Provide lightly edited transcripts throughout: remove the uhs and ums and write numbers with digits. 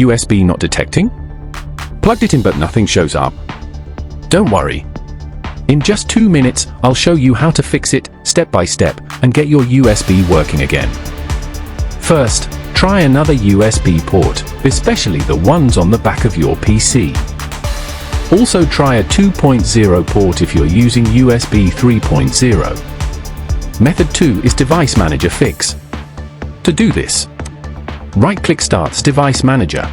USB not detecting? Plugged it in but nothing shows up? Don't worry. In just 2 minutes, I'll show you how to fix it step by step and get your USB working again. First, try another USB port, especially the ones on the back of your PC. Also try a 2.0 port if you're using USB 3.0. Method 2 is Device Manager Fix. To do this, right-click Starts Device Manager.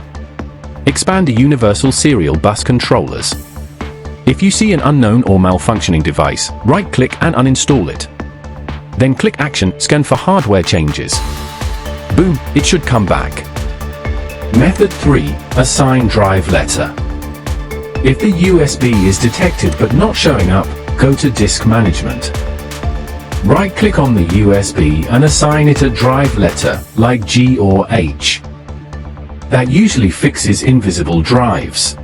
Expand to Universal Serial Bus Controllers. If you see an unknown or malfunctioning device, right-click and uninstall it. Then click Action, Scan for hardware changes. Boom, it should come back. Method 3, Assign Drive Letter. If the USB is detected but not showing up, go to Disk Management. Right-click on the USB and assign it a drive letter, like G or H. That usually fixes invisible drives.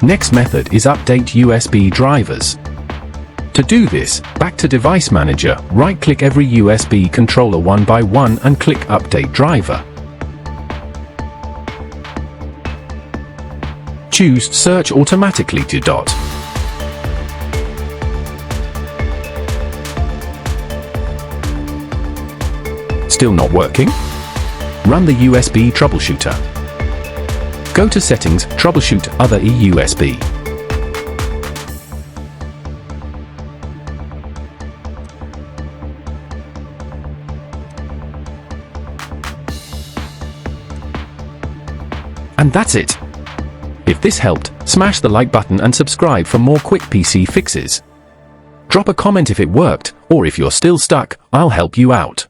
Next method is Update USB drivers. To do this, back to Device Manager, right-click every USB controller one by one and click Update Driver. Choose Search Automatically to dot. Still not working? Run the USB troubleshooter. Go to Settings, Troubleshoot Other eUSB. And that's it. If this helped, smash the like button and subscribe for more quick PC fixes. Drop a comment if it worked, or if you're still stuck, I'll help you out.